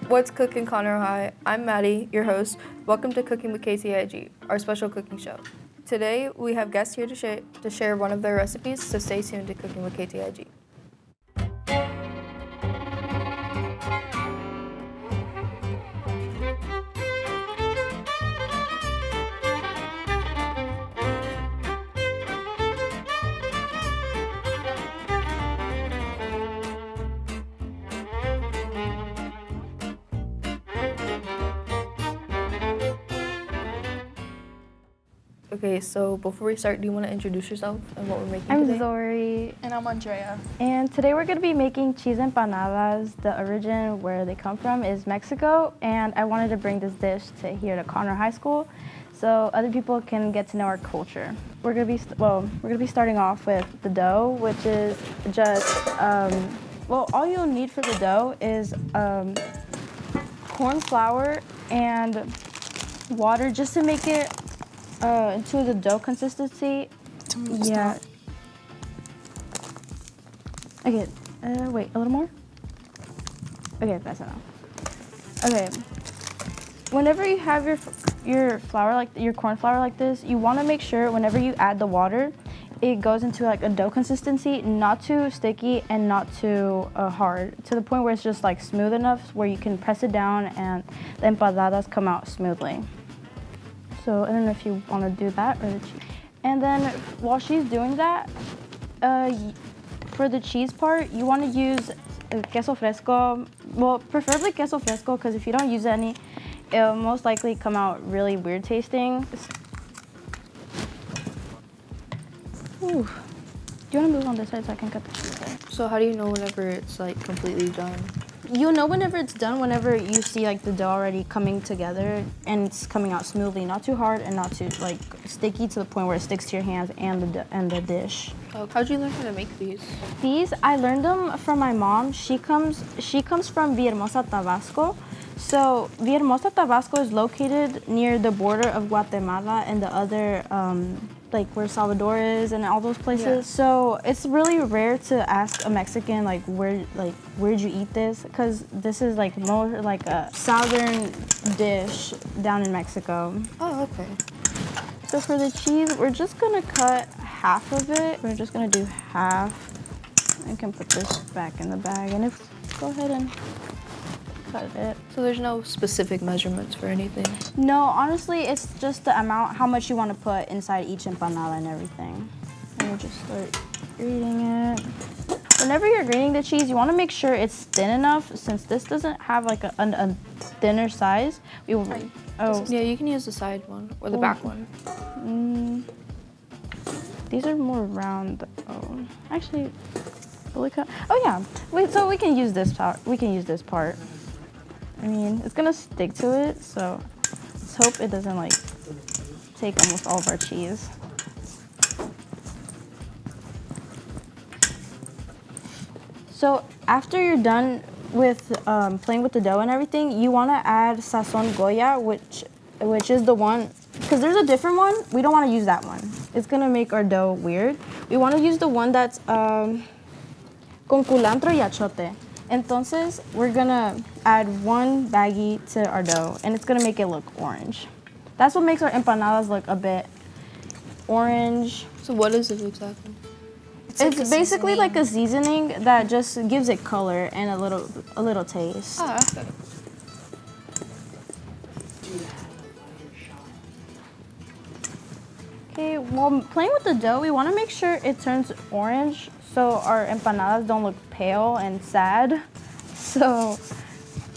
What's cooking, Conroe High? I'm Maddie, your host. Welcome to Cooking with KTIG, our special cooking show. Today, we have guests here to share one of their recipes, so stay tuned to Cooking with KTIG. Okay, so before we start, do you want to introduce yourself and what we're making today? I'm Zori, And I'm Andrea. and today we're going to be making cheese empanadas. The origin where they come from is Mexico, and I wanted to bring this dish to here to Conroe High School so other people can get to know our culture. We're going to be starting off with the dough, which is just all you'll need for the dough is corn flour and water just to make it into the dough consistency. Yeah. Okay, wait, a little more? Okay, that's enough. Okay, whenever you have your flour, like your corn flour like this, you want to make sure whenever you add the water, it goes into like a dough consistency, not too sticky and not too hard, to the point where it's just like smooth enough where you can press it down and the empanadas come out smoothly. So I don't know if you want to do that or the cheese. And then while she's doing that, for the cheese part, you want to use queso fresco. Well, preferably queso fresco, because if you don't use any, it'll most likely come out really weird tasting. Ooh. Do you want to move on this side so I can cut the cheese there? So how do you know whenever it's like completely done? You'll know whenever it's done, whenever you see like the dough already coming together and it's coming out smoothly, not too hard and not too like sticky to the point where it sticks to your hands and the dish. How'd you learn how to make these? These I learned them from my mom. She comes from Villahermosa, Tabasco. So Villahermosa, Tabasco is located near the border of Guatemala and the other like where Salvador is and all those places. Yeah. So it's really rare to ask a Mexican where'd you eat this? Because this is like more like a southern dish down in Mexico. Oh, okay. So for the cheese, we're just gonna cut half of it. We're just gonna do half. I can put this back in the bag and go ahead and cut it. So there's no specific measurements for anything? No, honestly, it's just the amount, how much you want to put inside each empanada and everything. And we'll just start grating it. Whenever you're grating the cheese, you want to make sure it's thin enough. Since this doesn't have like a thinner size, we will. Oh. Yeah, you can use the side one or the back one. These are more round. Oh, actually, will we cut? Oh yeah. Wait, so we can use this part. We can use this part. I mean, it's gonna stick to it, so let's hope it doesn't like take almost all of our cheese. So after you're done with playing with the dough and everything, you want to add sazon Goya, which is the one, because there's a different one. We don't want to use that one. It's gonna make our dough weird. We want to use the one that's con culantro y achote. Entonces, we're gonna add one baggie to our dough, and it's gonna make it look orange. That's what makes our empanadas look a bit orange. So what is it exactly? It's basically like a seasoning that just gives it color and a little taste. Oh, okay. Okay, while playing with the dough, we want to make sure it turns orange so our empanadas don't look pale and sad. So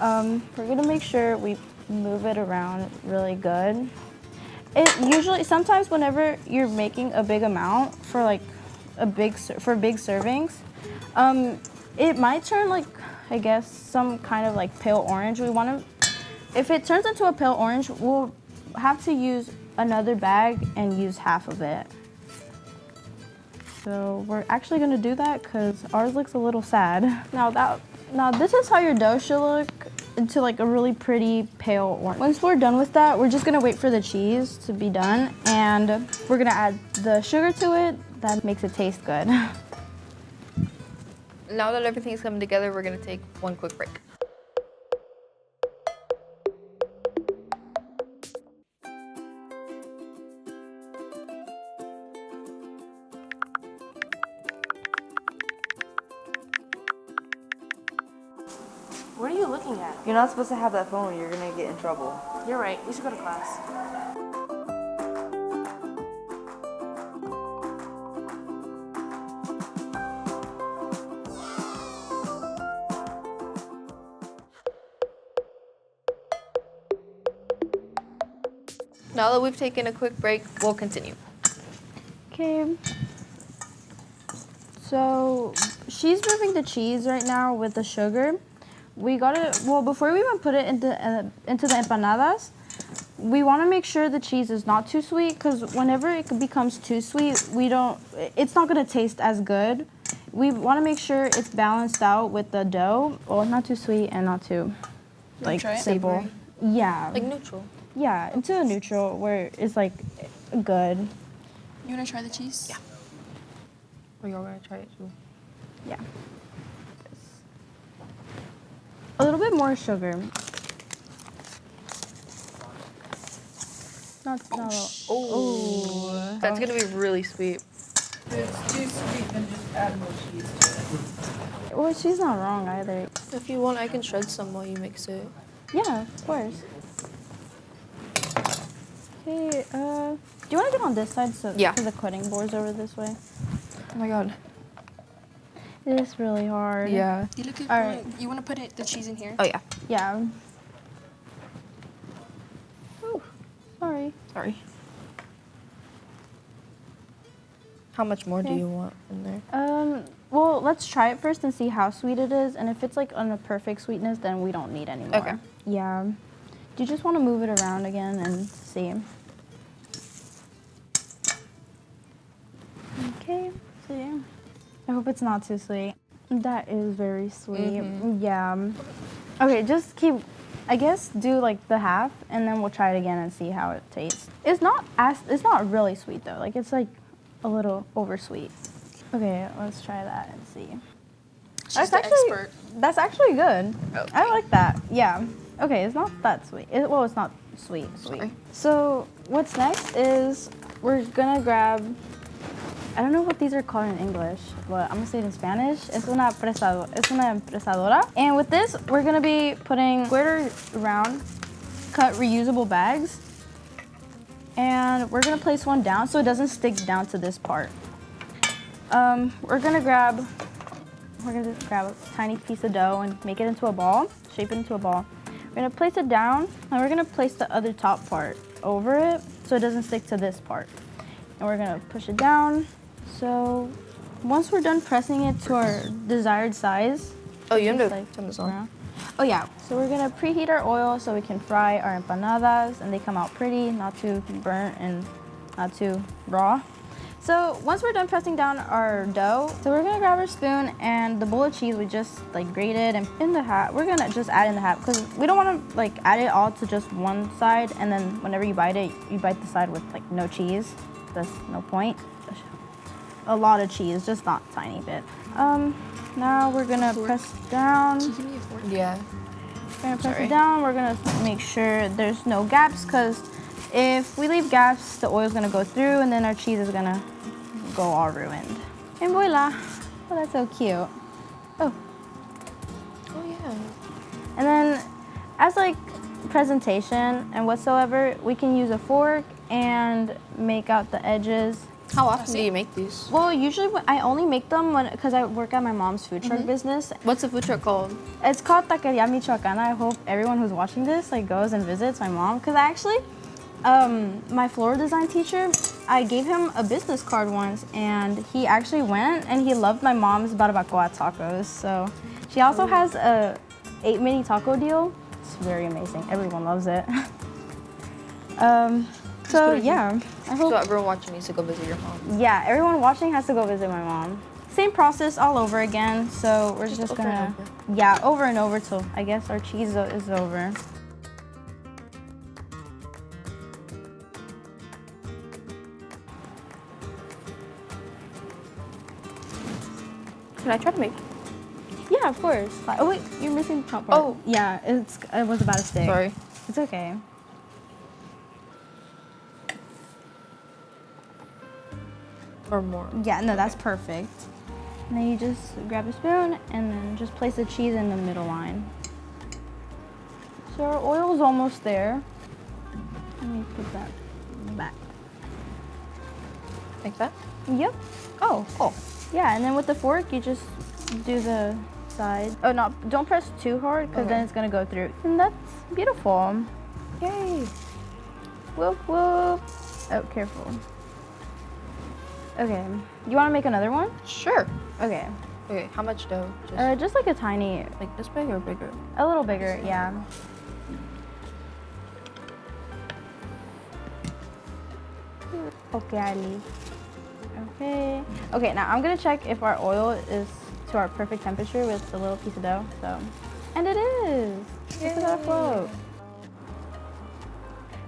we're gonna make sure we move it around really good. Sometimes whenever you're making a big amount for like big servings, it might turn like, I guess, some kind of like pale orange. If it turns into a pale orange, we'll have to use another bag and use half of it. So we're actually gonna do that because ours looks a little sad. Now this is how your dough should look, into like a really pretty pale orange. Once we're done with that, we're just gonna wait for the cheese to be done, and we're gonna add the sugar to it. That makes it taste good. Now that everything's coming together, we're gonna take one quick break. What are you looking at? You're not supposed to have that phone. You're gonna get in trouble. You're right. We should go to class. Now that we've taken a quick break, we'll continue. Okay. So she's moving the cheese right now with the sugar. We gotta, well, before we even put it into the empanadas, we want to make sure the cheese is not too sweet, because whenever it becomes too sweet, it's not gonna taste as good. We want to make sure it's balanced out with the dough. Well, not too sweet and not too like try it? simple. Yeah. Like neutral. Yeah, into a neutral where it's like good. You wanna try the cheese? Yeah. Or you're gonna try it too. Yeah. A little bit more sugar. Not a lot. Oh. That's gonna be really sweet. If it's too sweet, then just add more cheese to it. Well, she's not wrong either. If you want, I can shred some while you mix it. Yeah, of course. Okay, do you want to get on this side so Yeah. the cutting board's over this way? Oh my god. It is really hard. Yeah. You look at All right. You wanna put the cheese in here? Oh yeah. Yeah. Ooh, sorry. Sorry. How much more do Okay. you want in there? Well, let's try it first and see how sweet it is. And if it's like on a perfect sweetness, then we don't need any more. Okay. Yeah. Do you just want to move it around again and see? Okay. So yeah. I hope it's not too sweet. That is very sweet. Yeah. Okay, just keep, I guess, do like the half, and then we'll try it again and see how it tastes. It's not really sweet though. Like it's like a little over sweet. Okay, let's try that and see. She's the expert. That's actually good. Okay. I like that. Yeah. Okay, it's not that sweet. Well, it's not sweet. Sorry. So what's next is we're gonna grab. I don't know what these are called in English, but I'm gonna say it in Spanish. Es una presadora. And with this, we're gonna be putting quarter round cut reusable bags. And we're gonna place one down so it doesn't stick down to this part. We're gonna grab a tiny piece of dough and make it into a ball, shape it into a ball. We're gonna place it down, and we're gonna place the other top part over it so it doesn't stick to this part. And we're gonna push it down. So once we're done pressing it to our desired size. Oh, you have just, to turn this on. around. Oh yeah, so we're gonna preheat our oil so we can fry our empanadas and they come out pretty, not too burnt and not too raw. So once we're done pressing down our dough, so we're gonna grab our spoon and the bowl of cheese we just like grated and in the half, we're gonna just add in the half because we don't wanna like add it all to just one side and then whenever you bite it, you bite the side with like no cheese. That's no point. A lot of cheese, just not a tiny bit. Now we're gonna press down. Can you give me a fork? Yeah. We're gonna press Sorry. it down. We're gonna make sure there's no gaps because if we leave gaps, the oil's gonna go through and then our cheese is gonna go all ruined. And voila. Oh, that's so cute. Oh, Oh yeah. and then as like presentation and whatsoever, we can use a fork and make out the edges. How often do you make these? Well, usually I only make them because I work at my mom's food truck business. What's the food truck called? It's called Taqueria Michoacana. I hope everyone who's watching this like goes and visits my mom because I actually, my floral design teacher, I gave him a business card once and he actually went and he loved my mom's barbacoa tacos. So she also has a 8 mini taco deal. It's very amazing. Everyone loves it. So yeah, I hope. So everyone watching needs to go visit your mom. Yeah, everyone watching has to go visit my mom. Same process all over again. So we're just over and gonna, yeah, over and over till I guess our cheese is over. Can I try to make? Yeah, of course. Oh wait, you're missing the top part. Oh. Yeah, it was about to stick. Sorry. It's okay. Or more. Yeah, no, that's perfect. And then you just grab a spoon and then just place the cheese in the middle line. So our oil's almost there. Let me put that back. Like that? Yep. Oh, cool. Yeah, and then with the fork, you just do the side. Oh, no, don't press too hard because then it's gonna go through. And that's beautiful. Yay. Whoop, whoop. Oh, careful. Okay, you wanna make another one? Sure. Okay. Okay, how much dough? Just like a tiny, Like this big or bigger? a little bigger, yeah. Okay, Ali. Okay. Okay, now I'm gonna check if our oil is to our perfect temperature with the little piece of dough. So, and it is. Look at that float.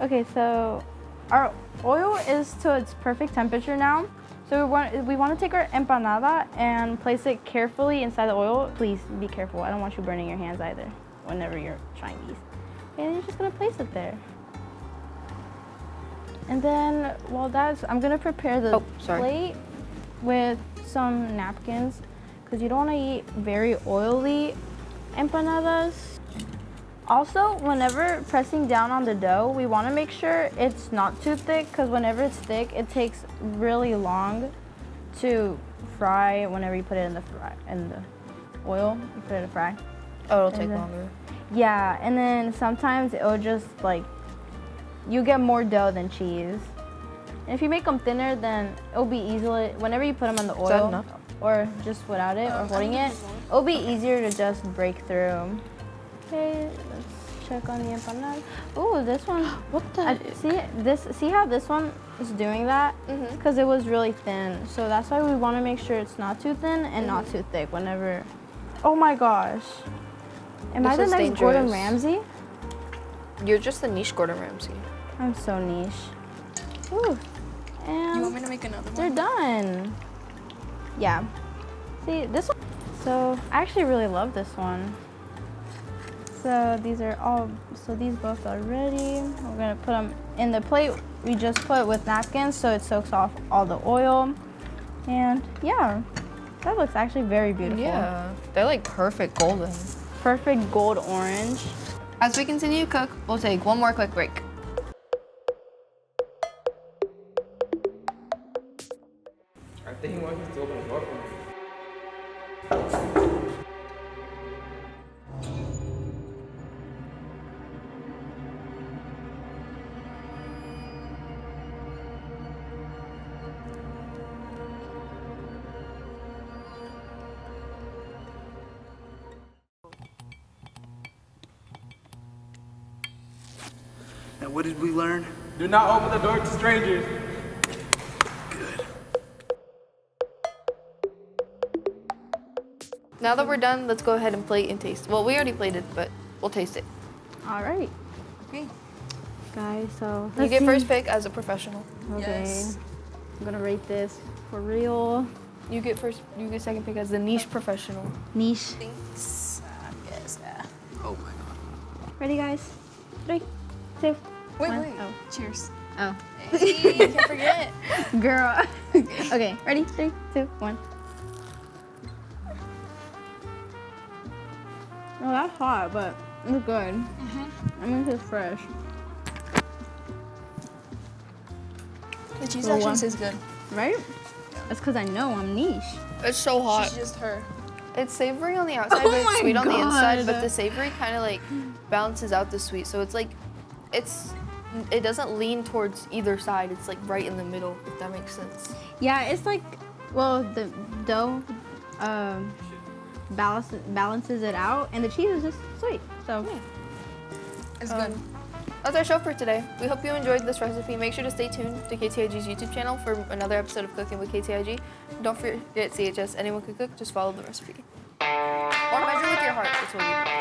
Okay, so our oil is to its perfect temperature now. So we want to take our empanada and place it carefully inside the oil. Please be careful. I don't want you burning your hands either whenever you're trying these. And you're just gonna place it there. And then while that's, I'm gonna prepare the plate with some napkins because you don't want to eat very oily empanadas. Also, whenever pressing down on the dough, we want to make sure it's not too thick because whenever it's thick, it takes really long to fry whenever you put it in the oil. You put it in the fry. Oh, it'll take longer. Yeah, and then sometimes it'll just like, you get more dough than cheese. And if you make them thinner, then it'll be easily, whenever you put them in the Is that oil, enough? or just without it, or holding it, it'll be easier to just break through. Okay, let's check on the empanada. Ooh, this one. What the? See how this one is doing that? Because it was really thin. So that's why we want to make sure it's not too thin and not too thick whenever. Oh my gosh. Am I the next Gordon Ramsay? You're just the niche Gordon Ramsay. I'm so niche. Ooh. And You want me to make another they're one? done. Yeah. See, this one. So I actually really love this one. So these both are ready. We're gonna put them in the plate we just put with napkins so it soaks off all the oil. And yeah, that looks actually very beautiful. Yeah, they're like perfect golden. Perfect gold orange. As we continue to cook, we'll take one more quick break. I think he wants you to open the door for me. And what did we learn? Do not open the door to strangers. Now that we're done, let's go ahead and plate and taste. Well, we already plated, but we'll taste it. All right, Okay. guys. So You get first pick as a professional. Okay. Yes. I'm gonna rate this for real. You get second pick as the niche professional. Niche. Thanks. Yes. Oh my god. Ready, guys? 3, 2, Wait, 1. wait. Oh. Cheers. Oh. Hey, you can't forget. Girl. Okay, ready? 3, 2, 1. Oh, that's hot, but it's good. I mean, it's fresh. The cheese Little actually one. tastes good. Right? That's because I know I'm niche. It's so hot. She's just her. It's savory on the outside, Oh but it's my sweet on the inside. God. But the savory kind of like balances out the sweet. So it's like, it doesn't lean towards either side. It's like right in the middle, if that makes sense. Yeah, it's like, well, the dough balances it out, and the cheese is just sweet. So, It's good. That's our show for today. We hope you enjoyed this recipe. Make sure to stay tuned to KTIG's YouTube channel for another episode of Cooking with KTIG. Don't forget CHS. Anyone can cook. Just follow the recipe. Or measure with your heart. That's what we do.